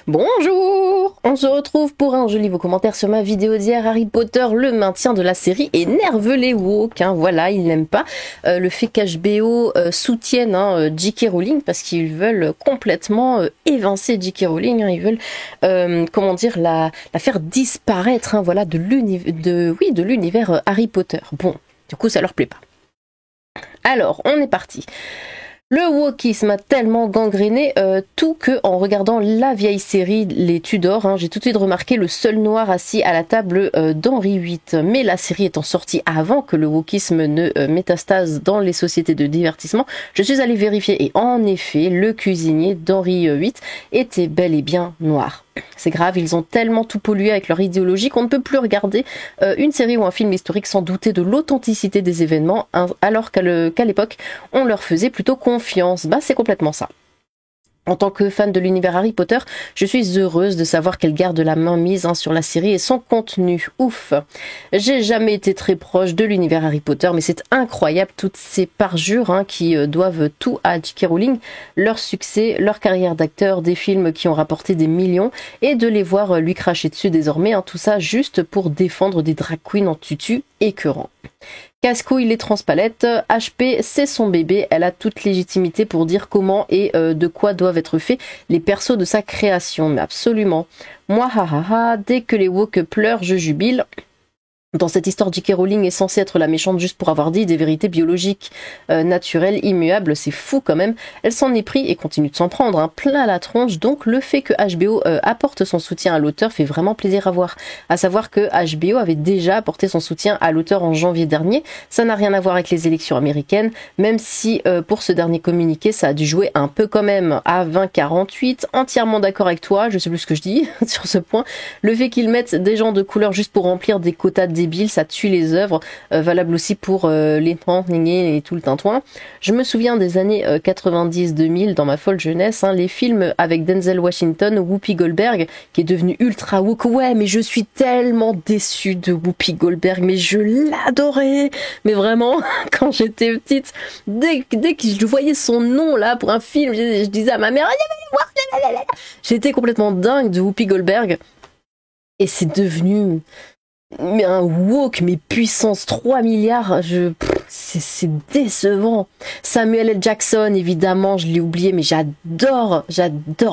Bonjour! On se retrouve pour un joli beau commentaire sur ma vidéo d'hier. Harry Potter, le maintien de la série énerve les woke. Voilà, ils n'aiment pas le fait qu'HBO soutienne J.K. Rowling parce qu'ils veulent complètement évincer J.K. Rowling. Ils veulent, comment dire, la faire disparaître voilà, de l'univers Harry Potter. Bon, du coup, ça leur plaît pas. Alors, on est parti. Le wokisme a tellement gangréné tout que, en regardant la vieille série Les Tudors, j'ai tout de suite remarqué le seul noir assis à la table d'Henri VIII. Mais la série étant sortie avant que le wokisme ne métastase dans les sociétés de divertissement, je suis allée vérifier et en effet, le cuisinier d'Henri VIII était bel et bien noir. C'est grave, ils ont tellement tout pollué avec leur idéologie qu'on ne peut plus regarder une série ou un film historique sans douter de l'authenticité des événements, alors qu'à l'époque, on leur faisait plutôt confiance. Bah, c'est complètement ça. En tant que fan de l'univers Harry Potter, je suis heureuse de savoir qu'elle garde la main mise sur la série et son contenu. Ouf! J'ai jamais été très proche de l'univers Harry Potter, mais c'est incroyable toutes ces parjures qui doivent tout à J.K. Rowling, leur succès, leur carrière d'acteur, des films qui ont rapporté des millions, et de les voir lui cracher dessus désormais, tout ça juste pour défendre des drag queens en tutu écœurants. Casse-couille les transpalettes, HP c'est son bébé, elle a toute légitimité pour dire comment et de quoi doivent être faits les persos de sa création, mais absolument. Moi, dès que les woke pleurent, je jubile. Dans cette histoire, J.K. Rowling est censée être la méchante juste pour avoir dit des vérités biologiques, naturelles, immuables, c'est fou quand même. Elle s'en est pris et continue de s'en prendre, plein la tronche, donc le fait que HBO apporte son soutien à l'auteur fait vraiment plaisir à voir. À savoir que HBO avait déjà apporté son soutien à l'auteur en janvier dernier, ça n'a rien à voir avec les élections américaines, même si pour ce dernier communiqué, ça a dû jouer un peu quand même à 20-48, entièrement d'accord avec toi, je sais plus ce que je dis sur ce point. Le fait qu'ils mettent des gens de couleur juste pour remplir des quotas débile, ça tue les œuvres, valable aussi pour les Ningé et tout le tintouin. Je me souviens des années 90-2000 dans ma folle jeunesse, les films avec Denzel Washington, Whoopi Goldberg, qui est devenu ultra woke. Ouais, mais je suis tellement déçue de Whoopi Goldberg, mais je l'adorais. Mais vraiment, quand j'étais petite, dès que je voyais son nom là pour un film, je disais à ma mère, j'étais complètement dingue de Whoopi Goldberg. Et c'est devenu un woke, mais puissance 3 milliards, c'est décevant. Samuel L. Jackson, évidemment, je l'ai oublié, mais j'adore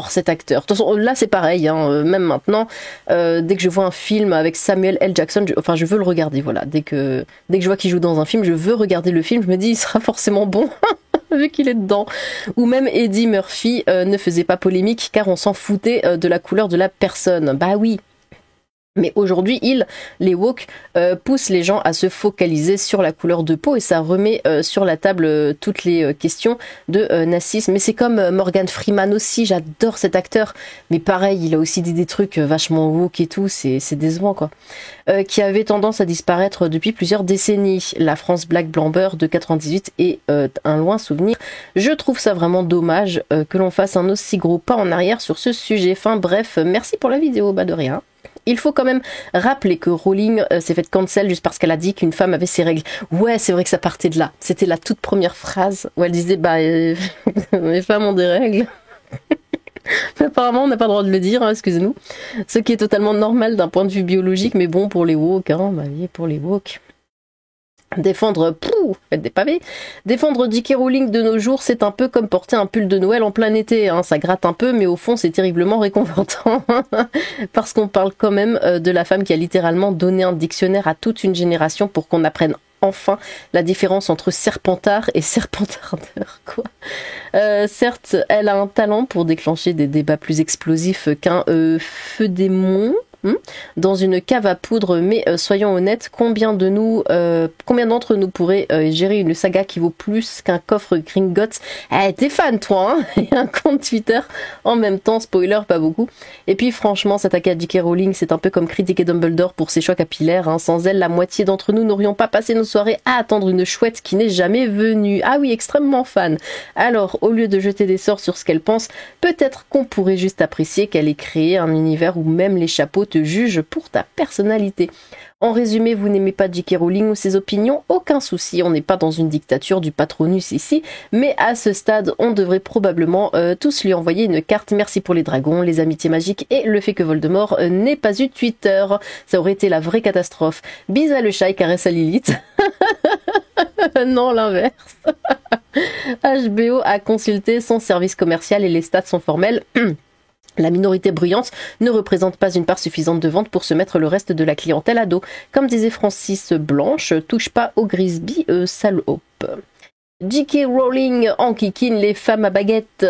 cet acteur. De toute façon, là c'est pareil, même maintenant, dès que je vois un film avec Samuel L. Jackson, je veux le regarder, voilà. Dès que je vois qu'il joue dans un film, je veux regarder le film, je me dis, il sera forcément bon. Vu qu'il est dedans. Ou même Eddie Murphy ne faisait pas polémique car on s'en foutait de la couleur de la personne. Bah oui. Mais aujourd'hui, les woke, poussent les gens à se focaliser sur la couleur de peau et ça remet sur la table toutes les questions de nazisme. Mais c'est comme Morgan Freeman aussi, j'adore cet acteur. Mais pareil, il a aussi dit des trucs vachement woke et tout, c'est décevant quoi. Qui avait tendance à disparaître depuis plusieurs décennies. La France Black Blamber de 98 est un loin souvenir. Je trouve ça vraiment dommage que l'on fasse un aussi gros pas en arrière sur ce sujet. Enfin bref, merci pour la vidéo, bah de rien. Il faut quand même rappeler que Rowling s'est fait cancel juste parce qu'elle a dit qu'une femme avait ses règles. Ouais, c'est vrai que ça partait de là. C'était la toute première phrase où elle disait les femmes ont des règles. Mais apparemment, on n'a pas le droit de le dire, excusez-nous. Ce qui est totalement normal d'un point de vue biologique, mais bon, pour les woke, pour les woke. Faites des pavés. Défendre J.K. Rowling de nos jours, c'est un peu comme porter un pull de Noël en plein été. Ça gratte un peu, mais au fond, c'est terriblement réconfortant. Parce qu'on parle quand même de la femme qui a littéralement donné un dictionnaire à toute une génération pour qu'on apprenne enfin la différence entre serpentard et serpentardeur, quoi. Certes, elle a un talent pour déclencher des débats plus explosifs qu'un feu démon dans une cave à poudre, mais soyons honnêtes, combien d'entre nous pourraient gérer une saga qui vaut plus qu'un coffre Gringotts? T'es fan toi, et un compte Twitter en même temps, spoiler, pas beaucoup. Et puis franchement, s'attaquer à J.K. Rowling, c'est un peu comme critiquer Dumbledore pour ses choix capillaires. Sans elle, la moitié d'entre nous n'aurions pas passé nos soirées à attendre une chouette qui n'est jamais venue. Ah oui, extrêmement fan. Alors, au lieu de jeter des sorts sur ce qu'elle pense, peut-être qu'on pourrait juste apprécier qu'elle ait créé un univers où même les chapeaux te juge pour ta personnalité. En résumé, vous n'aimez pas J.K. Rowling ou ses opinions? Aucun souci, on n'est pas dans une dictature du patronus ici, mais à ce stade, on devrait probablement tous lui envoyer une carte merci pour les dragons, les amitiés magiques et le fait que Voldemort n'ait pas eu Twitter. Ça aurait été la vraie catastrophe. Bise à le chat et caresse à Lilith. Non, l'inverse. HBO a consulté son service commercial et les stats sont formels. La minorité bruyante ne représente pas une part suffisante de vente pour se mettre le reste de la clientèle à dos. Comme disait Francis Blanche, touche pas au Grisby, salope. J.K. Rowling enquiquine les femmes à baguette.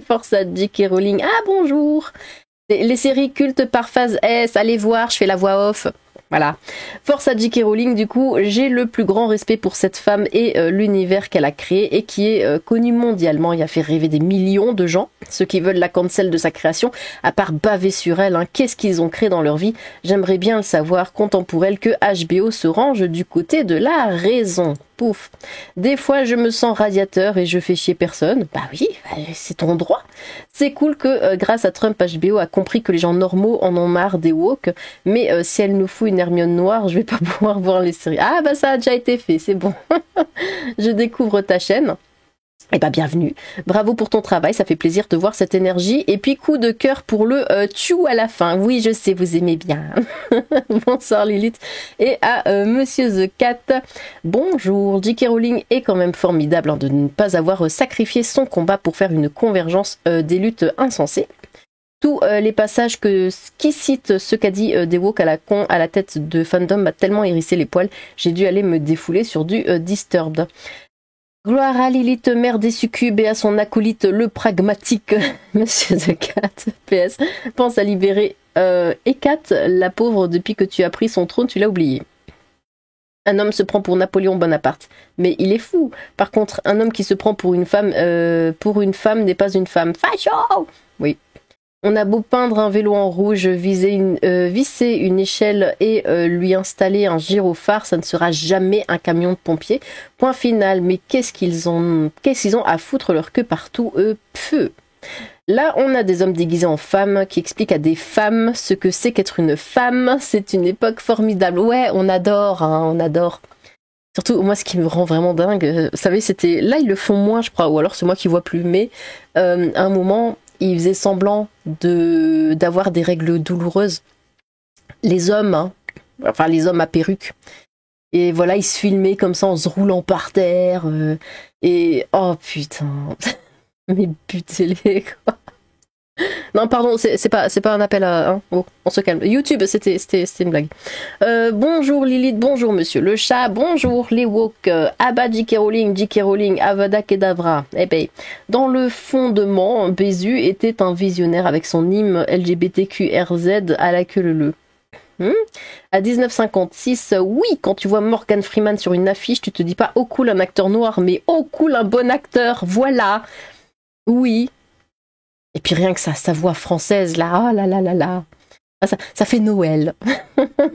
Force à J.K. Rowling. Ah bonjour. Les séries cultes par phase S, allez voir, je fais la voix off. Voilà. Force à J.K. Rowling, du coup, j'ai le plus grand respect pour cette femme et l'univers qu'elle a créé et qui est connu mondialement et a fait rêver des millions de gens. Ceux qui veulent la cancel de sa création, à part baver sur elle, qu'est-ce qu'ils ont créé dans leur vie? J'aimerais bien le savoir, comptant pour elle que HBO se range du côté de la raison. Pouf. Des fois, je me sens radiateur et je fais chier personne. Bah oui, c'est ton droit. C'est cool que grâce à Trump, HBO a compris que les gens normaux en ont marre des woke. Mais si elle nous fout une Hermione noire, je vais pas pouvoir voir les séries. Ah bah ça a déjà été fait, c'est bon. Je découvre ta chaîne. Eh ben bienvenue, bravo pour ton travail, ça fait plaisir de voir cette énergie. Et puis coup de cœur pour le tchou à la fin. Oui, je sais, vous aimez bien. Bonsoir Lilith. Et à Monsieur The Cat, bonjour. J.K. Rowling est quand même formidable de ne pas avoir sacrifié son combat pour faire une convergence des luttes insensées. Tous les passages qui citent ce qu'a dit des woke à la tête de fandom m'a tellement hérissé les poils, j'ai dû aller me défouler sur du Disturbed. Gloire à Lilith, mère des succubes, et à son acolyte, le pragmatique, Monsieur The Cat. PS, pense à libérer Hécate, la pauvre, depuis que tu as pris son trône, tu l'as oublié. Un homme se prend pour Napoléon Bonaparte, mais il est fou. Par contre, un homme qui se prend pour une femme n'est pas une femme. Facho! Oui. On a beau peindre un vélo en rouge, visser une échelle et lui installer un gyrophare, ça ne sera jamais un camion de pompiers. Point final. Mais qu'est-ce qu'ils ont à foutre leur queue partout, eux? Pfeu. Là, on a des hommes déguisés en femmes qui expliquent à des femmes ce que c'est qu'être une femme. C'est une époque formidable. Ouais, on adore, on adore. Surtout, moi, ce qui me rend vraiment dingue, vous savez, c'était... Là, ils le font moins, je crois, ou alors c'est moi qui vois plus, mais à un moment... Ils faisaient semblant d'avoir des règles douloureuses. Les hommes, enfin les hommes à perruque. Et voilà, ils se filmaient comme ça en se roulant par terre. Et oh putain, mais butez-les quoi. Non pardon, c'est pas un appel à... Oh, on se calme. YouTube, c'était une blague. Bonjour Lilith, bonjour Monsieur le Chat, bonjour les woke. Abba J.K. Rowling, Avada Kedavra. Eh ben, dans le fondement, Bézu était un visionnaire avec son hymne LGBTQRZ à la queue leu. À 1956, oui, quand tu vois Morgan Freeman sur une affiche, tu te dis pas « Oh cool, un acteur noir », mais « Oh cool, un bon acteur », voilà. Oui. Et puis rien que ça, sa voix française, là, oh là là là là. Ça fait Noël.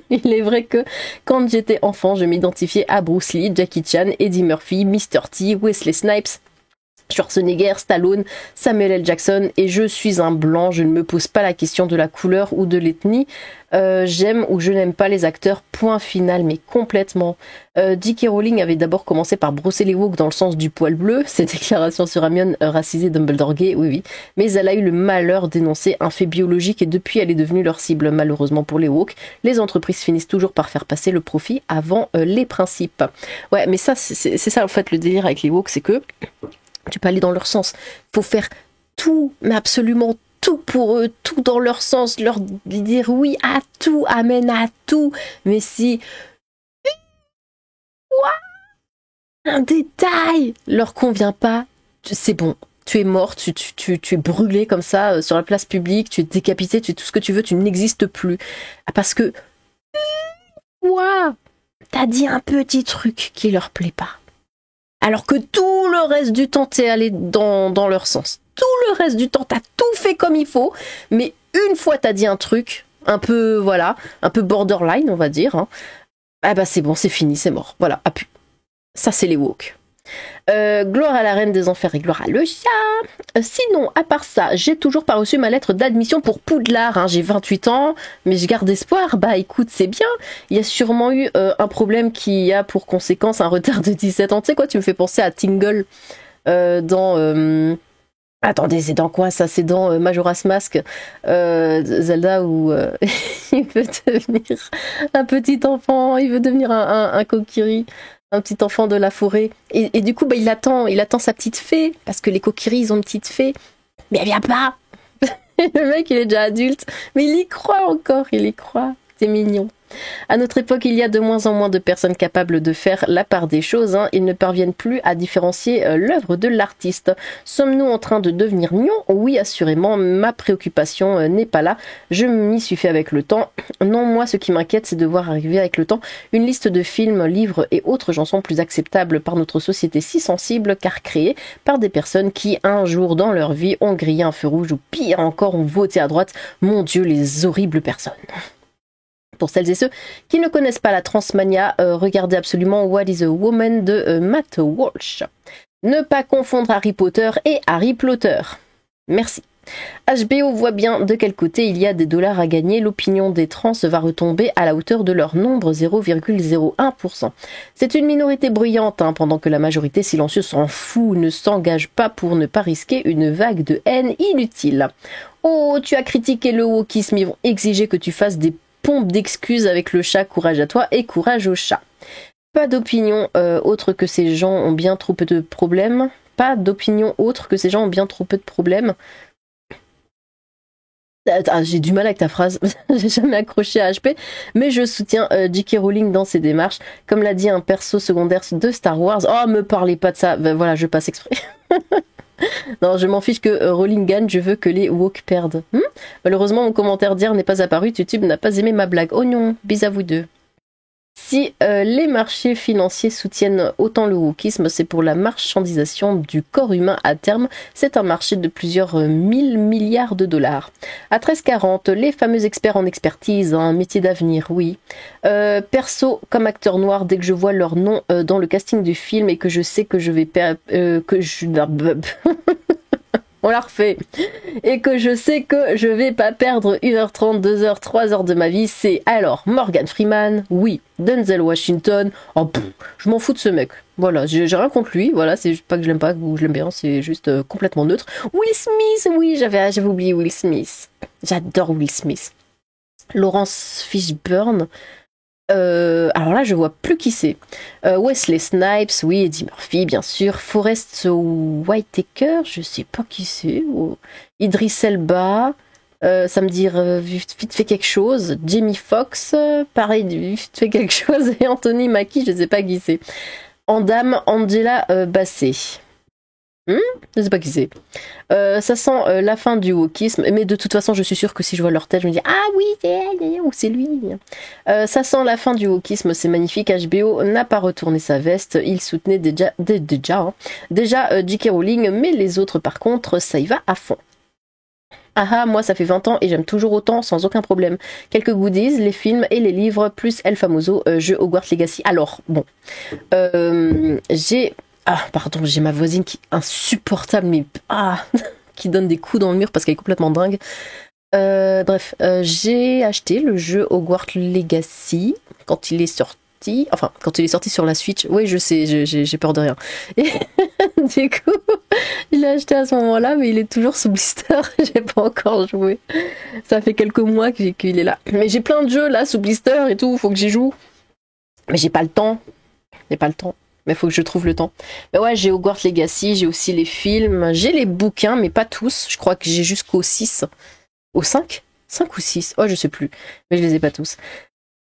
Il est vrai que quand j'étais enfant, je m'identifiais à Bruce Lee, Jackie Chan, Eddie Murphy, Mr. T, Wesley Snipes, Schwarzenegger, Stallone, Samuel L. Jackson, et je suis un blanc, je ne me pose pas la question de la couleur ou de l'ethnie. J'aime ou je n'aime pas les acteurs, point final, mais complètement. J.K. Rowling avait d'abord commencé par brosser les woke dans le sens du poil bleu, ses déclarations sur Hermione racisée Dumbledore gay, oui, mais elle a eu le malheur d'énoncer un fait biologique et depuis elle est devenue leur cible. Malheureusement pour les woke, les entreprises finissent toujours par faire passer le profit avant les principes. Ouais, mais ça, c'est ça en fait le délire avec les woke, c'est que tu peux aller dans leur sens. Faut faire tout, mais absolument tout pour eux, tout dans leur sens, leur dire oui à tout, amen à tout. Mais si un détail leur convient pas, c'est bon. Tu es mort, tu es brûlé comme ça sur la place publique, tu es décapité, tu es tout ce que tu veux, tu n'existes plus. Parce que t'as dit un petit truc qui leur plaît pas. Alors que tout le reste du temps, t'es allé dans leur sens. Tout le reste du temps, t'as tout fait comme il faut. Mais une fois t'as dit un truc, un peu, voilà, un peu borderline, on va dire. Ah bah c'est bon, c'est fini, c'est mort. Voilà, ça c'est les woke. Gloire à la reine des enfers et gloire à le chat. Sinon, à part ça, j'ai toujours pas reçu ma lettre d'admission pour Poudlard. Hein. J'ai 28 ans, mais je garde espoir. Bah écoute, c'est bien. Il y a sûrement eu un problème qui a pour conséquence un retard de 17 ans. Tu sais quoi, tu me fais penser à Tingle dans... Attendez, c'est dans quoi ça? C'est dans Majora's Mask, Zelda, où il veut devenir un petit enfant, il veut devenir un Kokiri, un petit enfant de la forêt. Et du coup, bah, il attend sa petite fée, parce que les Kokiri, ils ont une petite fée. Mais elle vient pas. Le mec, il est déjà adulte, mais il y croit encore, il y croit. C'est mignon. À notre époque, il y a de moins en moins de personnes capables de faire la part des choses. Hein. Ils ne parviennent plus à différencier l'œuvre de l'artiste. Sommes-nous en train de devenir nions? Oui, assurément. Ma préoccupation n'est pas là. Je m'y suis fait avec le temps. Non, moi, ce qui m'inquiète, c'est de voir arriver avec le temps une liste de films, livres et autres chansons plus acceptables par notre société si sensible, car créées par des personnes qui, un jour dans leur vie, ont grillé un feu rouge ou pire encore, ont voté à droite. Mon Dieu, les horribles personnes. Pour celles et ceux qui ne connaissent pas la Transmania, regardez absolument What is a Woman de Matt Walsh. Ne pas confondre Harry Potter et Harry Plotter. Merci. HBO voit bien de quel côté il y a des dollars à gagner. L'opinion des trans va retomber à la hauteur de leur nombre, 0,01%. C'est une minorité bruyante, hein, pendant que la majorité silencieuse s'en fout, ne s'engage pas pour ne pas risquer une vague de haine inutile. Oh, tu as critiqué le wokisme, ils vont exiger que tu fasses des pompe d'excuses avec le chat, courage à toi et courage au chat. Pas d'opinion autre que ces gens ont bien trop peu de problèmes. Pas d'opinion autre que ces gens ont bien trop peu de problèmes. J'ai du mal avec ta phrase, j'ai jamais accroché à HP, mais je soutiens J.K. Rowling dans ses démarches. Comme l'a dit un perso secondaire de Star Wars, oh me parlez pas de ça, ben voilà, je passe exprès. Non, je m'en fiche que Rowling gagne, je veux que les woke perdent. Malheureusement, mon commentaire d'hier n'est pas apparu, YouTube n'a pas aimé ma blague. Oh non, bis à vous deux. Si les marchés financiers soutiennent autant le wokisme, c'est pour la marchandisation du corps humain à terme. C'est un marché de plusieurs 1000 milliards de dollars. À 13h40, les fameux experts en expertise, un métier d'avenir, oui. Perso, comme acteur noir, dès que je vois leur nom dans le casting du film et que je sais que je vais on la refait. Et que je sais que je vais pas perdre 1h30, 2h, 3h de ma vie, c'est alors Morgan Freeman, oui, Denzel Washington, oh pff, je m'en fous de ce mec. Voilà, j'ai rien contre lui, voilà, c'est pas que je l'aime pas ou je l'aime bien, c'est juste complètement neutre. Will Smith, oui, j'avais oublié Will Smith. J'adore Will Smith. Laurence Fishburne. Alors là, je vois plus qui c'est. Wesley Snipes, oui, Eddie Murphy, bien sûr. Forest Whitaker, je sais pas qui c'est. Idris Elba, ça me dit vite fait quelque chose. Jamie Foxx, pareil, vite fait quelque chose. Et Anthony Mackie, je sais pas qui c'est. En dame, Angela Bassett. Je sais pas qui c'est. Ça sent la fin du wokisme, mais de toute façon, je suis sûre que si je vois leur tête, je me dis ah oui, c'est elle ou c'est lui. Ça sent la fin du wokisme, c'est magnifique. HBO n'a pas retourné sa veste, il soutenait déjà J.K. Rowling, mais les autres, par contre, ça y va à fond. Ah, moi ça fait 20 ans et j'aime toujours autant sans aucun problème. Quelques goodies, les films et les livres, plus El Famoso, jeu Hogwarts Legacy. Alors, bon, j'ai ma voisine qui est insupportable, mais qui donne des coups dans le mur parce qu'elle est complètement dingue. Bref, j'ai acheté le jeu Hogwarts Legacy quand il est sorti. Enfin, quand il est sorti sur la Switch. Oui, je sais, j'ai peur de rien. Et du coup, je l'ai acheté à ce moment-là, mais il est toujours sous blister. J'ai pas encore joué. Ça fait quelques mois qu'il est là. Mais j'ai plein de jeux là sous blister et tout, faut que j'y joue. Mais j'ai pas le temps. Mais faut que je trouve le temps. Mais ouais, j'ai Hogwarts Legacy, j'ai aussi les films, j'ai les bouquins, mais pas tous. Je crois que j'ai jusqu'au 6. Au 5 5 ou 6, oh je sais plus. Mais je les ai pas tous.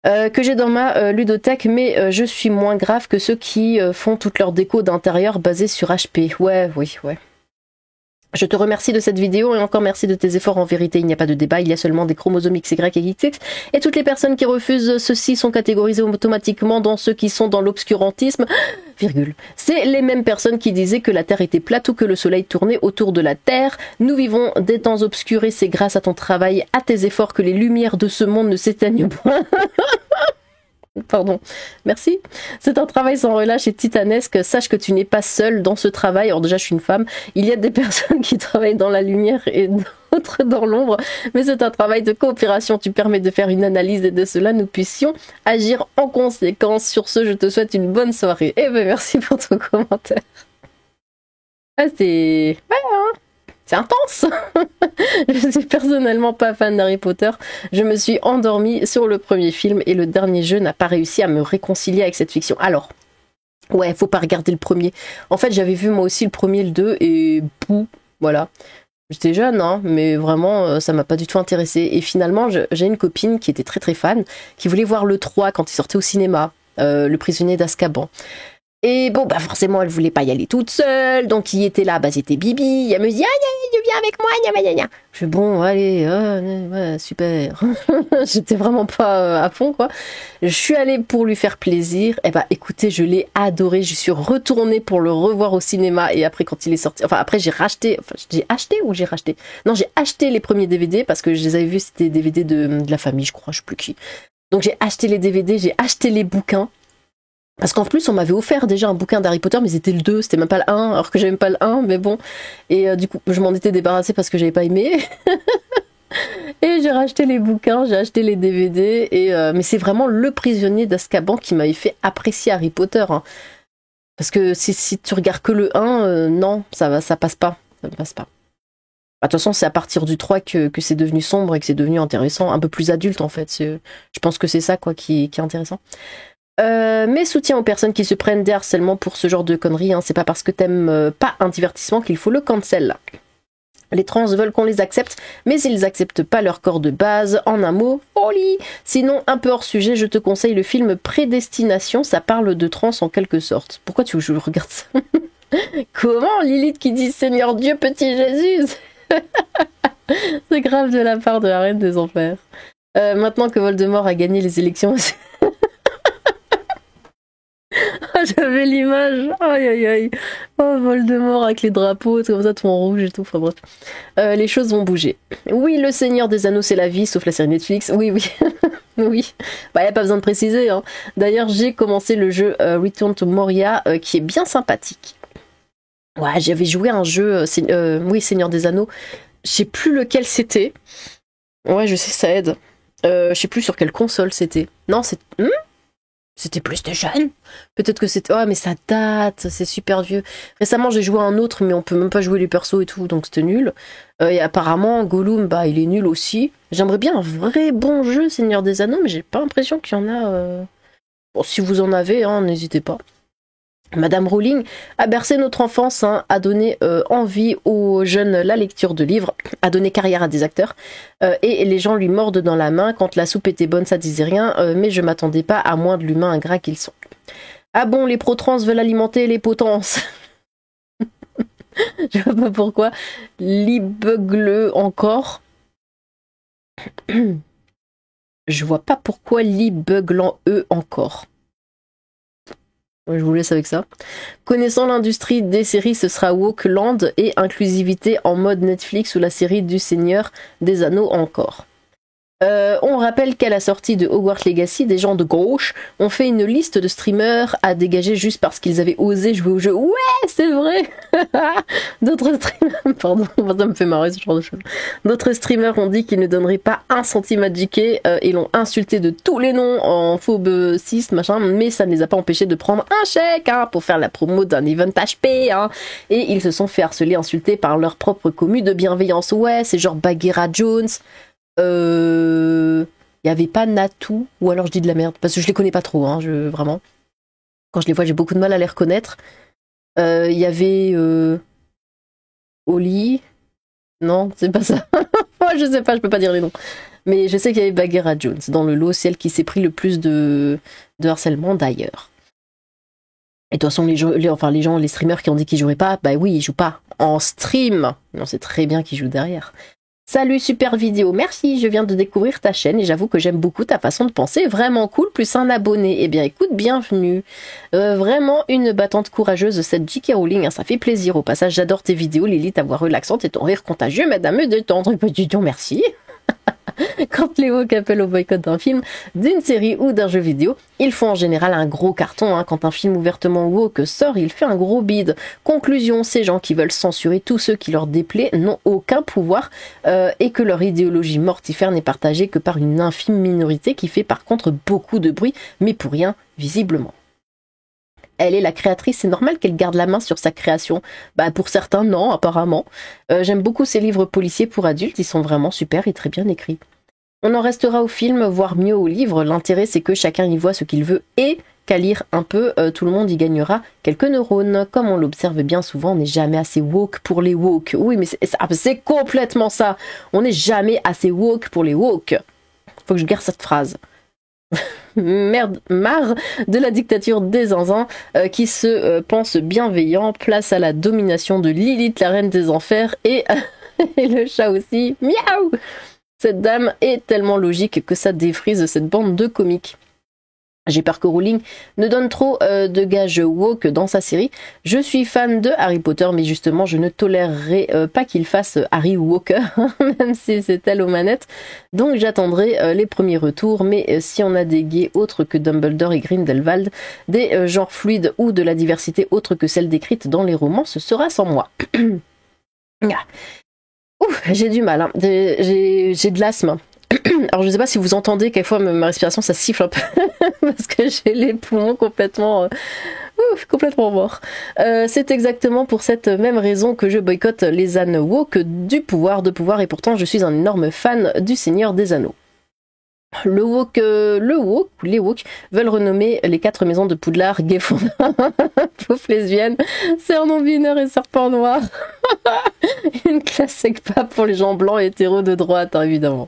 Que j'ai dans ma ludothèque, mais je suis moins grave que ceux qui font toute leur déco d'intérieur basée sur HP. Ouais. Je te remercie de cette vidéo et encore merci de tes efforts. En vérité, il n'y a pas de débat, il y a seulement des chromosomes XY et XX et toutes les personnes qui refusent ceci sont catégorisées automatiquement dans ceux qui sont dans l'obscurantisme, virgule. C'est les mêmes personnes qui disaient que la Terre était plate ou que le Soleil tournait autour de la Terre. Nous vivons des temps obscurs et c'est grâce à ton travail, à tes efforts que les lumières de ce monde ne s'éteignent point. Pardon. Merci. C'est un travail sans relâche et titanesque. Sache que tu n'es pas seule dans ce travail. Alors déjà, je suis une femme. Il y a des personnes qui travaillent dans la lumière et d'autres dans l'ombre. Mais c'est un travail de coopération. Tu permets de faire une analyse et de cela, nous puissions agir en conséquence. Sur ce, je te souhaite une bonne soirée. Et ben, merci pour ton commentaire. Ah, c'est... Ouais, hein. C'est intense. Je suis personnellement pas fan d'Harry Potter. Je me suis endormie sur le premier film et le dernier jeu n'a pas réussi à me réconcilier avec cette fiction. Alors, ouais, faut pas regarder le premier. En fait, j'avais vu moi aussi le premier, le 2 et bouh, voilà. J'étais jeune, hein, mais vraiment, ça m'a pas du tout intéressé. Et finalement, j'ai une copine qui était très très fan, qui voulait voir le 3 quand il sortait au cinéma, Le Prisonnier d'Azkaban. Et bon, bah forcément, elle voulait pas y aller toute seule, donc il était là, bah c'était Bibi. Elle me dit, ah, viens avec moi, gna. Je fais, bon, allez, ouais, super. J'étais vraiment pas à fond, quoi. Je suis allée pour lui faire plaisir. Et bah, écoutez, je l'ai adoré. Je suis retournée pour le revoir au cinéma. Et après, quand il est sorti, enfin, après, j'ai acheté ou j'ai racheté? Non, j'ai acheté les premiers DVD parce que je les avais vus, c'était des DVD de la famille, je crois, je sais plus qui. Donc, j'ai acheté les DVD, j'ai acheté les bouquins. Parce qu'en plus, on m'avait offert déjà un bouquin d'Harry Potter, mais c'était le 2, c'était même pas le 1, alors que j'aime pas le 1, mais bon. Et du coup, je m'en étais débarrassée parce que j'avais pas aimé. Et j'ai racheté les bouquins, j'ai acheté les DVD, mais c'est vraiment Le Prisonnier d'Azkaban qui m'avait fait apprécier Harry Potter. Hein. Parce que si tu regardes que le 1, non, ça passe pas. Ça passe pas. De toute façon, c'est à partir du 3 que c'est devenu sombre et que c'est devenu intéressant, un peu plus adulte en fait. Je pense que c'est ça quoi qui est intéressant. Mes soutiens aux personnes qui se prennent des harcèlements pour ce genre de conneries, hein, c'est pas parce que t'aimes pas un divertissement qu'il faut le cancel. Les trans veulent qu'on les accepte, mais ils acceptent pas leur corps de base. En un mot, folie. Sinon, un peu hors sujet, je te conseille le film Prédestination, ça parle de trans en quelque sorte. Pourquoi tu veux que je regarde ça? Comment Lilith qui dit Seigneur Dieu, petit Jésus? C'est grave de la part de la Reine des Enfers. Maintenant que Voldemort a gagné les élections... J'avais l'image, aïe. Oh, Voldemort avec les drapeaux, c'est comme ça, tout en rouge et tout, enfin bref. Les choses vont bouger. Oui, le Seigneur des Anneaux, c'est la vie, sauf la série Netflix. Oui. Oui. Bah, y a pas besoin de préciser, hein. D'ailleurs, j'ai commencé le jeu Return to Moria, qui est bien sympathique. Ouais, j'avais joué à un jeu, oui, Seigneur des Anneaux. Je sais plus lequel c'était. Ouais, je sais, ça aide. Je sais plus sur quelle console c'était. Non, c'est... C'était PlayStation. Peut-être que c'était... Oh, mais ça date, c'est super vieux. Récemment, j'ai joué à un autre, mais on peut même pas jouer les persos et tout, donc c'était nul. Et apparemment, Gollum, bah, il est nul aussi. J'aimerais bien un vrai bon jeu Seigneur des Anneaux, mais j'ai pas l'impression qu'il y en a... Bon, si vous en avez, hein, n'hésitez pas. Madame Rowling a bercé notre enfance, hein, a donné envie aux jeunes la lecture de livres, a donné carrière à des acteurs, et les gens lui mordent dans la main. Quand la soupe était bonne, ça disait rien, mais je m'attendais pas à moins de l'humain ingrat qu'ils sont. Ah bon, les pro-trans veulent alimenter les potences. Je vois pas pourquoi. Libugle encore. Je vois pas pourquoi Libugle en E encore. Je vous laisse avec ça. Connaissant l'industrie des séries, ce sera Wokeland et inclusivité en mode Netflix ou la série du Seigneur des Anneaux encore. On rappelle qu'à la sortie de Hogwarts Legacy, des gens de gauche ont fait une liste de streamers à dégager juste parce qu'ils avaient osé jouer au jeu. Ouais, c'est vrai. D'autres streamers... Pardon, ça me fait marrer ce genre de choses. D'autres streamers ont dit qu'ils ne donneraient pas un centime à JK et l'ont insulté de tous les noms en phobe 6, machin, mais ça ne les a pas empêchés de prendre un chèque pour faire la promo d'un event HP. Et ils se sont fait harceler, insultés par leur propre commu de bienveillance. Ouais, c'est genre Bagheera Jones... Il y avait pas Natou, ou alors je dis de la merde, parce que je les connais pas trop, hein, vraiment. Quand je les vois, j'ai beaucoup de mal à les reconnaître. Il y avait Oli. Non, c'est pas ça. Moi, je sais pas, je peux pas dire les noms. Mais je sais qu'il y avait Bagheera Jones dans le lot, celle qui s'est pris le plus de harcèlement d'ailleurs. Et de toute façon, les streamers qui ont dit qu'ils joueraient pas, bah oui, ils jouent pas en stream. On sait très bien qu'ils jouent derrière. Salut, super vidéo, merci, je viens de découvrir ta chaîne et j'avoue que j'aime beaucoup ta façon de penser, vraiment cool, plus un abonné. Eh bien écoute, bienvenue. Vraiment une battante courageuse cette J.K. Rowling, hein, ça fait plaisir. Au passage, j'adore tes vidéos, Lily, ta voix relaxante et ton rire contagieux, madame me détendre. Petit don, merci. Quand les woke appellent au boycott d'un film, d'une série ou d'un jeu vidéo, ils font en général un gros carton. Quand un film ouvertement woke sort, il fait un gros bide. Conclusion, ces gens qui veulent censurer tous ceux qui leur déplaît n'ont aucun pouvoir et que leur idéologie mortifère n'est partagée que par une infime minorité qui fait par contre beaucoup de bruit, mais pour rien, visiblement. Elle est la créatrice, c'est normal qu'elle garde la main sur sa création. Pour certains, non, apparemment. J'aime beaucoup ces livres policiers pour adultes, ils sont vraiment super et très bien écrits. On en restera au film, voire mieux au livre. L'intérêt, c'est que chacun y voit ce qu'il veut et qu'à lire un peu, tout le monde y gagnera quelques neurones. Comme on l'observe bien souvent, on n'est jamais assez woke pour les woke. Oui, mais c'est complètement ça. On n'est jamais assez woke pour les woke. Faut que je garde cette phrase. Merde, marre de la dictature des zinzins qui se pense bienveillant, place à la domination de Lilith, la reine des enfers, et, et le chat aussi. Miaou! Cette dame est tellement logique que ça défrise cette bande de comiques. J'ai peur que Rowling ne donne trop de gages woke dans sa série. Je suis fan de Harry Potter, mais justement, je ne tolérerai pas qu'il fasse Harry Walker, même si c'est elle aux manettes. Donc j'attendrai les premiers retours, mais si on a des gays autres que Dumbledore et Grindelwald, des genres fluides ou de la diversité autre que celle décrite dans les romans, ce sera sans moi. Ouf, j'ai du mal, j'ai de l'asthme. Alors je sais pas si vous entendez, quelquefois ma respiration ça siffle un peu parce que j'ai les poumons complètement morts. C'est exactement pour cette même raison que je boycotte les ânes woke du pouvoir de pouvoir et pourtant je suis un énorme fan du Seigneur des Anneaux. Les woke veulent renommer les 4 maisons de Poudlard Gayfondin. Pauvre lesbienne, c'est un non-binaire et serpent noir. Une classe sec pas pour les gens blancs et hétéros de droite, évidemment.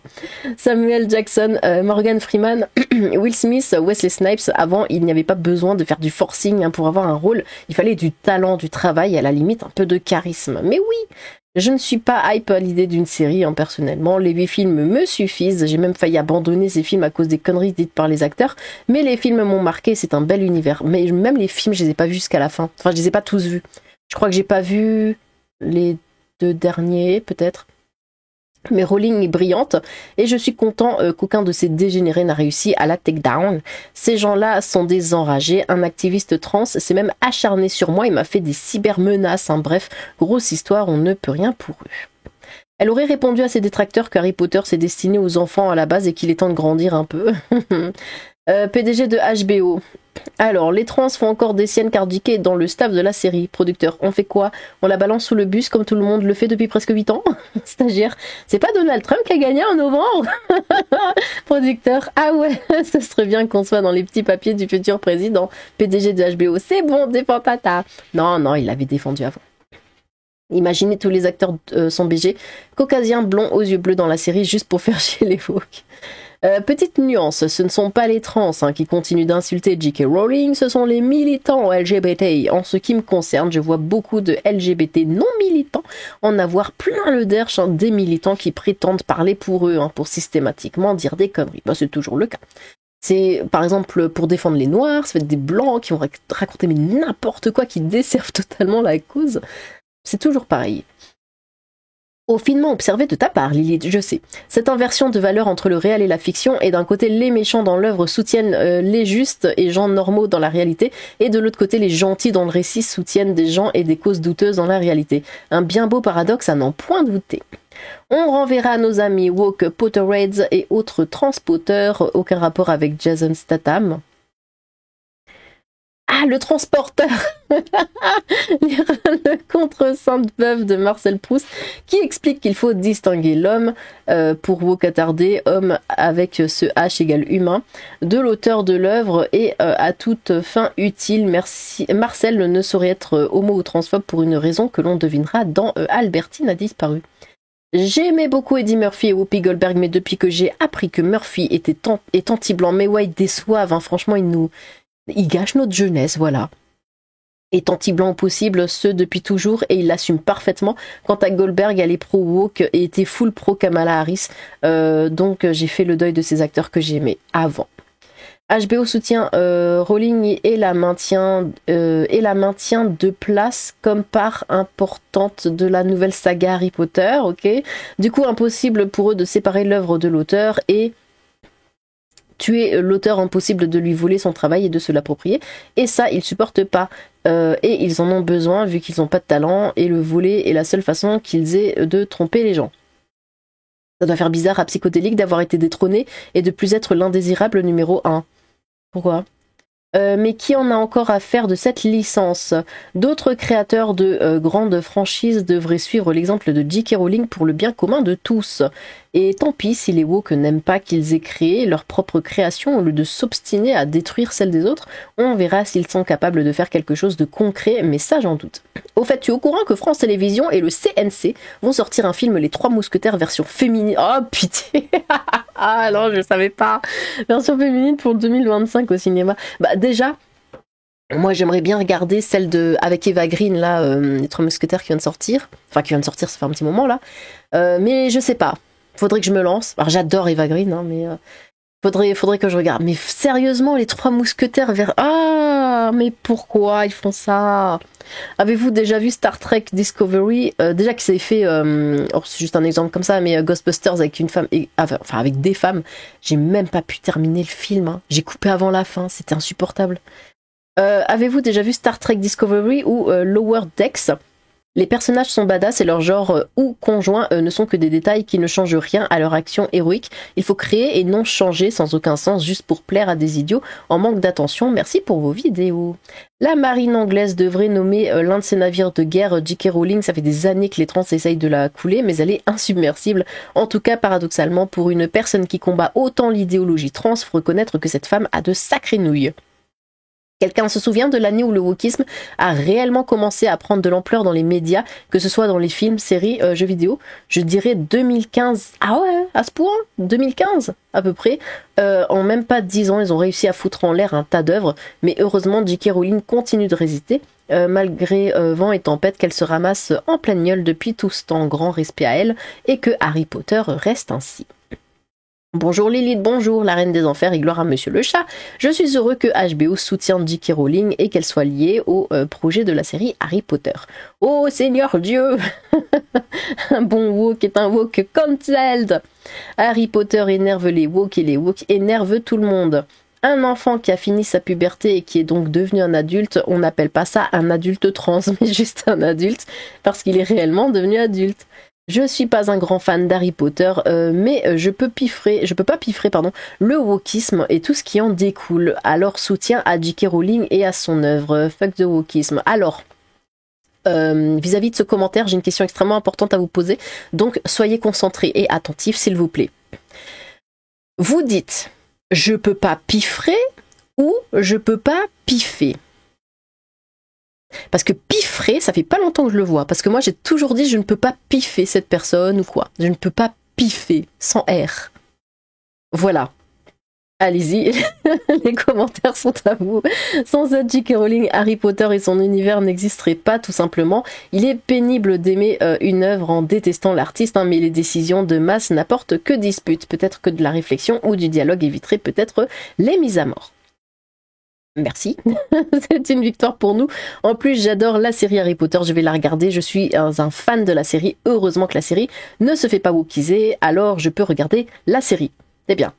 Samuel Jackson, Morgan Freeman, Will Smith, Wesley Snipes. Avant, il n'y avait pas besoin de faire du forcing pour avoir un rôle. Il fallait du talent, du travail et à la limite un peu de charisme. Mais oui, je ne suis pas hype à l'idée d'une série, personnellement. Les 8 films me suffisent. J'ai même failli abandonner ces films à cause des conneries dites par les acteurs. Mais les films m'ont marqué, c'est un bel univers. Mais même les films, je les ai pas vus jusqu'à la fin. Enfin, je les ai pas tous vus. Je crois que j'ai pas vu les 2 derniers, peut-être. Mais Rowling est brillante et je suis content qu'aucun de ces dégénérés n'a réussi à la take down. Ces gens-là sont des enragés. Un activiste trans s'est même acharné sur moi et m'a fait des cybermenaces. Bref, grosse histoire, on ne peut rien pour eux. Elle aurait répondu à ses détracteurs qu'Harry Potter s'est destiné aux enfants à la base et qu'il est temps de grandir un peu. PDG de HBO. Alors, les trans font encore des siennes cardiquées dans le staff de la série. Producteur, on fait quoi? On la balance sous le bus comme tout le monde le fait depuis presque 8 ans? Stagiaire, c'est pas Donald Trump qui a gagné en novembre? Producteur, ah ouais, ce serait bien qu'on soit dans les petits papiers du futur président. PDG de HBO, c'est bon, défends Tata. Non, il l'avait défendu avant. Imaginez tous les acteurs sont BG, caucasiens blonds aux yeux bleus dans la série juste pour faire chier les woke. Petite nuance, ce ne sont pas les trans qui continuent d'insulter J.K. Rowling, ce sont les militants LGBT. En ce qui me concerne, je vois beaucoup de LGBT non militants en avoir plein le derche des militants qui prétendent parler pour eux, pour systématiquement dire des conneries. C'est toujours le cas. C'est par exemple pour défendre les noirs, ça va être des blancs qui vont raconter mais n'importe quoi, qui desservent totalement la cause. C'est toujours pareil. Au finement observé de ta part, Lilith, je sais. Cette inversion de valeur entre le réel et la fiction, et d'un côté les méchants dans l'œuvre soutiennent les justes et gens normaux dans la réalité, et de l'autre côté les gentils dans le récit soutiennent des gens et des causes douteuses dans la réalité. Un bien beau paradoxe à n'en point douter. On renverra à nos amis woke Potterheads et autres transpoteurs, aucun rapport avec Jason Statham. Ah, le transporteur. Le contre-sainte-veuve de Marcel Proust qui explique qu'il faut distinguer l'homme, pour woke attardé, homme avec ce H égale humain, de l'auteur de l'œuvre et à toute fin utile. Marcel ne saurait être homo ou transphobe pour une raison que l'on devinera dans Albertine a disparu. J'aimais beaucoup Eddie Murphy et Whoopi Goldberg, mais depuis que j'ai appris que Murphy est anti-blanc, mais ouais, ils déçoivent, franchement, il gâche notre jeunesse, voilà. Est anti-blanc possible, ce depuis toujours, et il l'assume parfaitement. Quant à Goldberg, elle est pro-woke et était full pro-Kamala Harris, donc j'ai fait le deuil de ces acteurs que j'aimais avant. HBO soutient Rowling et la maintient de place comme part importante de la nouvelle saga Harry Potter, ok. Du coup, impossible pour eux de séparer l'œuvre de l'auteur et tuer l'auteur, impossible de lui voler son travail et de se l'approprier. Et ça, ils supportent pas. Et ils en ont besoin vu qu'ils n'ont pas de talent et le voler est la seule façon qu'ils aient de tromper les gens. Ça doit faire bizarre à Psychodélique d'avoir été détrôné et de plus être l'indésirable numéro 1. Pourquoi ? Mais qui en a encore à faire de cette licence? D'autres créateurs de grandes franchises devraient suivre l'exemple de J.K. Rowling pour le bien commun de tous. Et tant pis si les woke n'aiment pas qu'ils aient créé leur propre création au lieu de s'obstiner à détruire celle des autres. On verra s'ils sont capables de faire quelque chose de concret, mais ça j'en doute. Au fait, tu es au courant que France Télévisions et le CNC vont sortir un film Les Trois Mousquetaires version féminine? Oh pitié. Ah non, je savais pas. Version féminine pour 2025 au cinéma. Bah déjà, moi j'aimerais bien regarder celle de avec Eva Green là, Les Trois Mousquetaires qui vient de sortir. Enfin qui vient de sortir, ça fait un petit moment là. Mais je sais pas. Faudrait que je me lance. Alors j'adore Eva Green, hein, mais faudrait que je regarde. Mais sérieusement, Les Trois Mousquetaires vers... Ah, mais pourquoi ils font ça? Avez-vous déjà vu Star Trek Discovery? Déjà que c'est fait, c'est juste un exemple comme ça, mais Ghostbusters avec une femme, enfin avec des femmes, j'ai même pas pu terminer le film. Hein. J'ai coupé avant la fin, c'était insupportable. Avez-vous déjà vu Star Trek Discovery ou Lower Decks? Les personnages sont badass et leur genre ou conjoint ne sont que des détails qui ne changent rien à leur action héroïque. Il faut créer et non changer sans aucun sens juste pour plaire à des idiots en manque d'attention. Merci pour vos vidéos. La marine anglaise devrait nommer l'un de ses navires de guerre J.K. Rowling. Ça fait des années que les trans essayent de la couler, mais elle est insubmersible. En tout cas, paradoxalement, pour une personne qui combat autant l'idéologie trans, faut reconnaître que cette femme a de sacrées nouilles. Quelqu'un se souvient de l'année où le wokisme a réellement commencé à prendre de l'ampleur dans les médias, que ce soit dans les films, séries, jeux vidéo? Je dirais 2015. Ah ouais, à ce point? 2015 à peu près. En même pas 10 ans, ils ont réussi à foutre en l'air un tas d'œuvres, mais heureusement, J.K. Rowling continue de résister, malgré vent et tempête qu'elle se ramasse en pleine gueule depuis tout ce temps. Grand respect à elle, et que Harry Potter reste ainsi. Bonjour Lilith, bonjour la reine des enfers et gloire à Monsieur le chat. Je suis heureux que HBO soutienne J.K. Rowling et qu'elle soit liée au projet de la série Harry Potter. Oh Seigneur Dieu. Un bon woke est un woke cancelled. Harry Potter énerve les woke et les woke énervent tout le monde. Un enfant qui a fini sa puberté et qui est donc devenu un adulte, on n'appelle pas ça un adulte trans, mais juste un adulte, parce qu'il est réellement devenu adulte. Je suis pas un grand fan d'Harry Potter, mais je peux pas piffrer le wokisme et tout ce qui en découle. Alors soutien à J.K. Rowling et à son œuvre. Fuck the wokisme. Alors, vis-à-vis de ce commentaire, j'ai une question extrêmement importante à vous poser. Donc soyez concentrés et attentifs s'il vous plaît. Vous dites, je peux pas piffrer ou je peux pas piffer? Parce que piffrer, ça fait pas longtemps que je le vois. Parce que moi, j'ai toujours dit, je ne peux pas piffer cette personne ou quoi. Je ne peux pas piffer, sans R. Voilà. Allez-y, les commentaires sont à vous. Sans J.K. Rowling, Harry Potter et son univers n'existeraient pas, tout simplement. Il est pénible d'aimer une œuvre en détestant l'artiste, hein, mais les décisions de masse n'apportent que disputes. Peut-être que de la réflexion ou du dialogue éviterait peut-être les mises à mort. Merci, c'est une victoire pour nous. En plus, j'adore la série Harry Potter, je vais la regarder. Je suis un fan de la série. Heureusement que la série ne se fait pas wokiser, alors je peux regarder la série. C'est bien.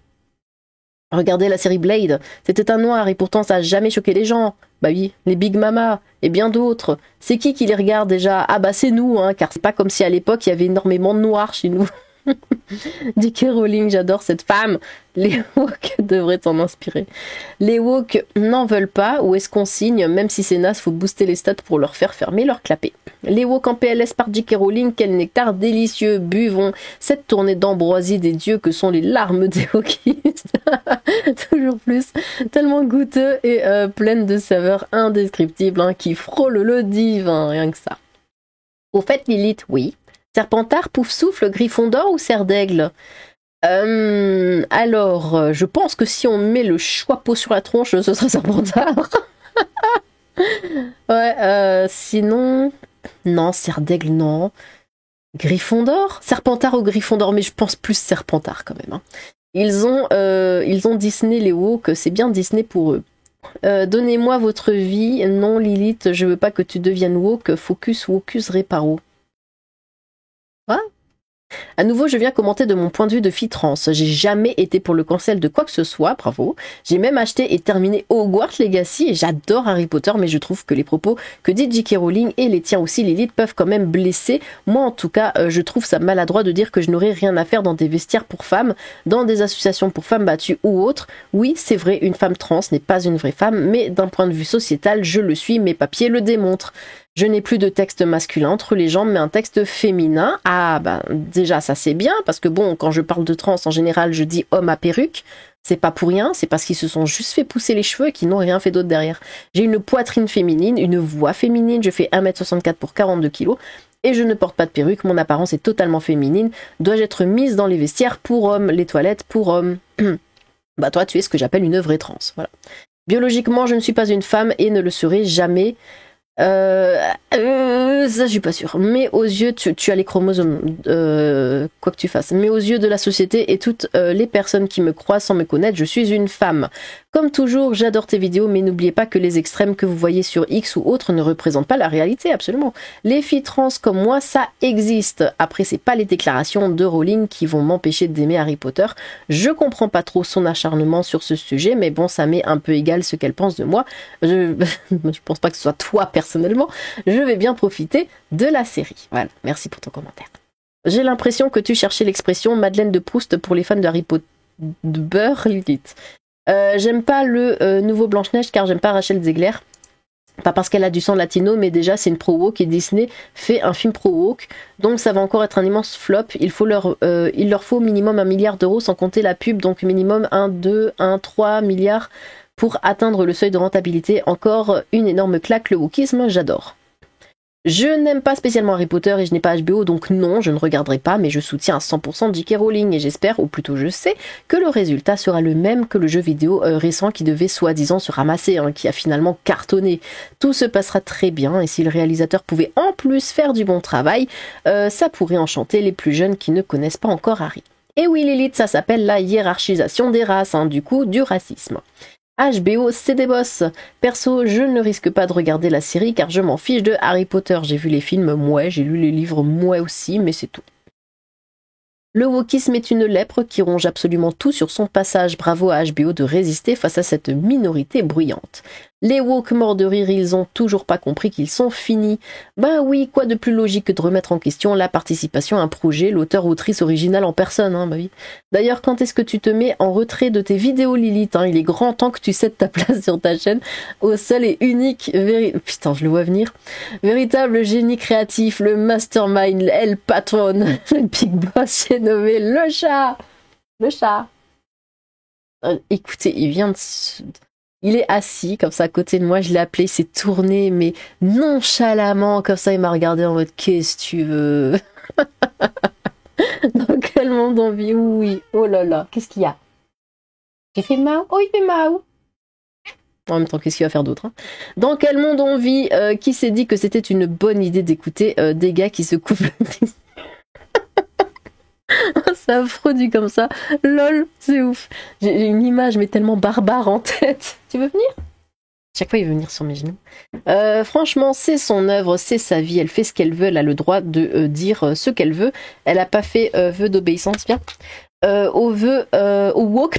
Regardez la série Blade, c'était un noir et pourtant ça a jamais choqué les gens. Bah oui, les Big Mama et bien d'autres. C'est qui les regarde déjà? Ah bah c'est nous, hein, car c'est pas comme si à l'époque il y avait énormément de noirs chez nous. J.K. Rowling, j'adore cette femme. Les woke devraient s'en inspirer. Les woke n'en veulent pas, ou est-ce qu'on signe? Même si c'est naze, faut booster les stats pour leur faire fermer leur clapet. Les woke en PLS par J.K. Rowling, quel nectar délicieux. Buvons cette tournée d'ambroisie des dieux que sont les larmes des wokistes. Toujours plus, tellement goûteux et pleine de saveurs indescriptibles, hein, qui frôlent le divin, rien que ça. Au fait, Lilith, oui. Serpentard, Poufsouffle, Gryffondor ou Serre d'Aigle? Alors, je pense que si on met le chapeau sur la tronche, ce serait Serpentard. Ouais, sinon... Non, Serre d'Aigle, non. Gryffondor? Serpentard ou Gryffondor? Mais je pense plus Serpentard quand même. Hein. Ils ont Disney, les woke, c'est bien Disney pour eux. Donnez-moi votre vie. Non, Lilith, je veux pas que tu deviennes woke. Focus, wocus, réparo. Quoi ? À nouveau, je viens commenter de mon point de vue de fille trans. J'ai jamais été pour le cancel de quoi que ce soit, bravo. J'ai même acheté et terminé Hogwarts Legacy et j'adore Harry Potter, mais je trouve que les propos que dit J.K. Rowling et les tiens aussi, Lilith, peuvent quand même blesser. Moi, en tout cas, je trouve ça maladroit de dire que je n'aurais rien à faire dans des vestiaires pour femmes, dans des associations pour femmes battues ou autres. Oui, c'est vrai, une femme trans n'est pas une vraie femme, mais d'un point de vue sociétal, je le suis, mes papiers le démontrent. Je n'ai plus de texte masculin entre les jambes, mais un texte féminin. Ah, bah, déjà, ça c'est bien, parce que bon, quand je parle de trans, en général, je dis homme à perruque. C'est pas pour rien, c'est parce qu'ils se sont juste fait pousser les cheveux et qu'ils n'ont rien fait d'autre derrière. J'ai une poitrine féminine, une voix féminine, je fais 1m64 pour 42 kilos, et je ne porte pas de perruque, mon apparence est totalement féminine. Dois-je être mise dans les vestiaires pour hommes, les toilettes pour hommes? Bah toi, tu es ce que j'appelle une vraie trans, voilà. Biologiquement, je ne suis pas une femme et ne le serai jamais. Ça je suis pas sûre. Mais aux yeux, tu as les chromosomes, quoi que tu fasses. Mais aux yeux de la société et toutes les personnes qui me croient sans me connaître, je suis une femme. Comme toujours, j'adore tes vidéos, mais n'oubliez pas que les extrêmes que vous voyez sur X ou autres ne représentent pas la réalité, absolument. Les filles trans comme moi, ça existe. Après, c'est pas les déclarations de Rowling qui vont m'empêcher d'aimer Harry Potter. Je comprends pas trop son acharnement sur ce sujet, mais bon, ça m'est un peu égal ce qu'elle pense de moi. Je pense pas que ce soit toi personnellement. Je vais bien profiter de la série. Voilà, merci pour ton commentaire. J'ai l'impression que tu cherchais l'expression Madeleine de Proust pour les fans de Harry Potter. De beurre, Lilith. J'aime pas le nouveau Blanche-Neige car j'aime pas Rachel Zegler. Pas parce qu'elle a du sang latino, mais déjà c'est une pro-woke et Disney fait un film pro-woke. Donc ça va encore être un immense flop. Il leur faut minimum 1 milliard d'euros sans compter la pub. Donc minimum 1, 2, 1, 3 milliards pour atteindre le seuil de rentabilité. Encore une énorme claque, le wokisme, j'adore. Je n'aime pas spécialement Harry Potter et je n'ai pas HBO, donc non, je ne regarderai pas, mais je soutiens à 100% J.K. Rowling et j'espère, ou plutôt je sais, que le résultat sera le même que le jeu vidéo récent qui devait soi-disant se ramasser, qui a finalement cartonné. Tout se passera très bien et si le réalisateur pouvait en plus faire du bon travail, ça pourrait enchanter les plus jeunes qui ne connaissent pas encore Harry. Et oui Lilith, ça s'appelle la hiérarchisation des races, du coup du racisme. HBO, c'est des boss. Perso, je ne risque pas de regarder la série car je m'en fiche de Harry Potter. J'ai vu les films, moi, j'ai lu les livres, moi aussi, mais c'est tout. Le wokisme est une lèpre qui ronge absolument tout sur son passage. Bravo à HBO de résister face à cette minorité bruyante. Les woke morts de rire, ils ont toujours pas compris qu'ils sont finis. Ben oui, quoi de plus logique que de remettre en question la participation à un projet, l'auteur-autrice originale en personne, bah oui. D'ailleurs, quand est-ce que tu te mets en retrait de tes vidéos, Lilith, Il est grand temps que tu cèdes ta place sur ta chaîne au seul et unique, putain, je le vois venir, véritable génie créatif, le mastermind, El Patron, le Big Boss, j'ai nommé le chat. Le chat. Écoutez, il est assis comme ça à côté de moi, je l'ai appelé, il s'est tourné mais nonchalamment comme ça, il m'a regardé en mode qu'est-ce que tu veux. Dans quel monde on vit? Oui, oh là là, qu'est-ce qu'il y a? J'ai fait Mao? Oh, il fait Mao. En même temps, qu'est-ce qu'il va faire d'autre? Dans quel monde on vit? Qui s'est dit que c'était une bonne idée d'écouter des gars qui se coupent le nez? C'est affreux dit comme ça. Lol, c'est ouf. J'ai une image mais tellement barbare en tête. Tu veux venir? Chaque fois il veut venir sur mes genoux. Franchement, c'est son œuvre, c'est sa vie. Elle fait ce qu'elle veut, elle a le droit de dire ce qu'elle veut. Elle a pas fait vœu d'obéissance, bien. Au woke,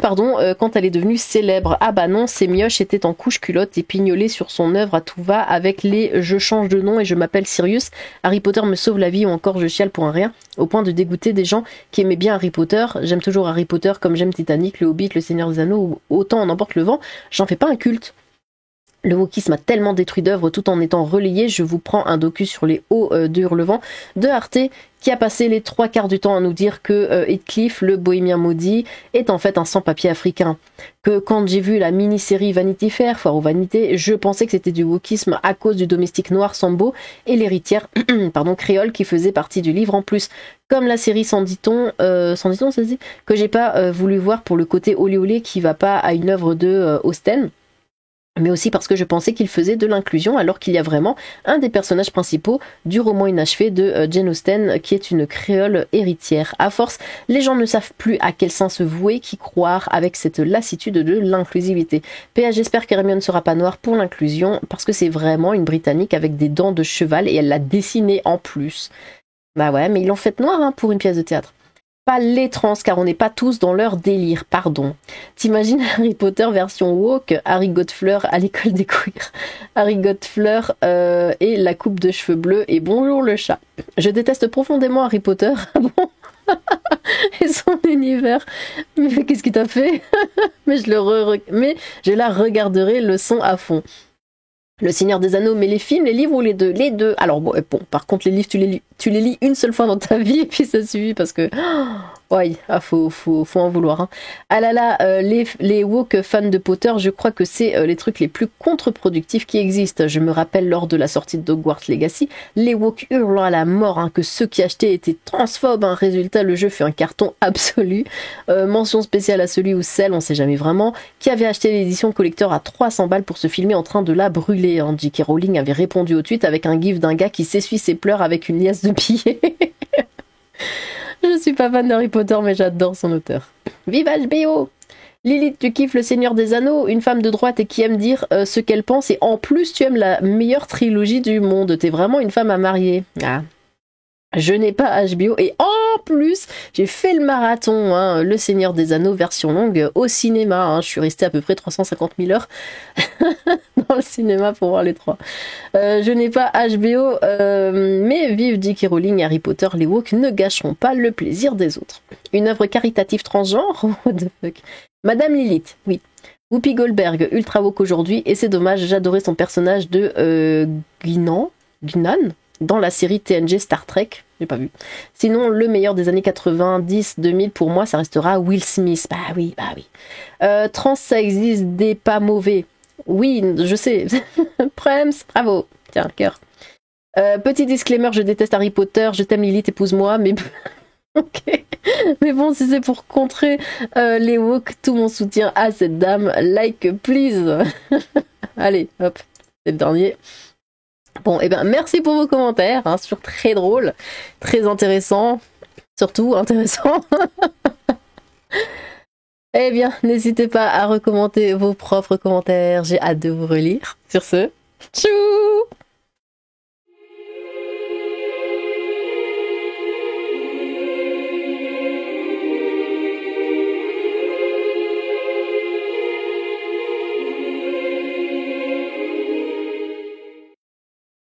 quand elle est devenue célèbre. Ah bah non, ces mioches étaient en couche culotte et pignolées sur son œuvre à tout va avec les je change de nom et je m'appelle Sirius, Harry Potter me sauve la vie ou encore je chiale pour un rien, au point de dégoûter des gens qui aimaient bien Harry Potter. J'aime toujours Harry Potter comme j'aime Titanic, le Hobbit, le Seigneur des Anneaux, ou autant en emporte le vent, j'en fais pas un culte. Le wokisme a tellement détruit d'œuvres tout en étant relayé. Je vous prends un docu sur les hauts de Hurlevent de Arte qui a passé les 3/4 du temps à nous dire que Heathcliff, le bohémien maudit, est en fait un sans-papier africain. Que quand j'ai vu la mini-série Vanity Fair, Foire aux vanités, je pensais que c'était du wokisme à cause du domestique noir Sambo et l'héritière créole qui faisait partie du livre en plus. Comme la série Sans dit-on, ça se dit, que j'ai pas voulu voir pour le côté olé olé qui va pas à une œuvre de Austen. mais aussi parce que je pensais qu'il faisait de l'inclusion alors qu'il y a vraiment un des personnages principaux du roman inachevé de Jane Austen qui est une créole héritière. À force, les gens ne savent plus à quel sein se vouer, qui croire avec cette lassitude de l'inclusivité. PA, j'espère qu'Hermione ne sera pas noire pour l'inclusion parce que c'est vraiment une Britannique avec des dents de cheval et elle l'a dessinée en plus. Bah ouais, mais ils l'ont faite noire hein, pour une pièce de théâtre. Pas les trans, car on n'est pas tous dans leur délire, pardon. T'imagines Harry Potter version woke, Harry Godfleur à l'école des queers, Harry Godfleur et la coupe de cheveux bleus et bonjour le chat. Je déteste profondément Harry Potter, ah bon et son univers. Mais qu'est-ce qu'il t'a fait? Mais je la regarderai le son à fond. Le Seigneur des Anneaux, mais les films, les livres ou les deux? Les deux. Alors bon, par contre les livres tu les lis une seule fois dans ta vie et puis ça suffit parce que ouais, faut en vouloir. Hein. Ah là là, les woke fans de Potter, je crois que c'est les trucs les plus contre-productifs qui existent. Je me rappelle lors de la sortie de Hogwarts Legacy, les woke hurlant à la mort hein, que ceux qui achetaient étaient transphobes. Hein. Résultat, le jeu fait un carton absolu. Mention spéciale à celui ou celle, on sait jamais vraiment, qui avait acheté l'édition collector à 300 balles pour se filmer en train de la brûler. Hein. J.K. Rowling avait répondu au tweet avec un gif d'un gars qui s'essuie ses pleurs avec une liasse de billets. Je suis pas fan d'Harry Potter, mais j'adore son auteur. Vive HBO! Lilith, tu kiffes Le Seigneur des Anneaux, une femme de droite et qui aime dire ce qu'elle pense, et en plus tu aimes la meilleure trilogie du monde. T'es vraiment une femme à marier. Ah. Je n'ai pas HBO et en plus j'ai fait le marathon, hein, Le Seigneur des Anneaux version longue au cinéma. Hein. Je suis restée à peu près 350 000 heures dans le cinéma pour voir les trois. Je n'ai pas HBO, mais vive J.K. Rowling, Harry Potter, les woke ne gâcheront pas le plaisir des autres. Une œuvre caritative transgenre? What the fuck? Madame Lilith, oui. Whoopi Goldberg, ultra woke aujourd'hui, et c'est dommage, j'adorais son personnage de Guinan dans la série TNG Star Trek, j'ai pas vu. Sinon, le meilleur des années 90-2000, pour moi, ça restera Will Smith. Bah oui. Trans, ça existe, des pas mauvais. Oui, je sais. Prems, bravo. Tiens, cœur. Petit disclaimer, je déteste Harry Potter, je t'aime Lilith, épouse-moi, mais... ok. Mais bon, si c'est pour contrer les woke, tout mon soutien à cette dame. Like, please. Allez, hop, c'est le dernier. Bon, et ben merci pour vos commentaires, hein, c'est toujours très drôle, très intéressant, surtout intéressant. Eh bien, n'hésitez pas à recommander vos propres commentaires, j'ai hâte de vous relire. Sur ce, tchou!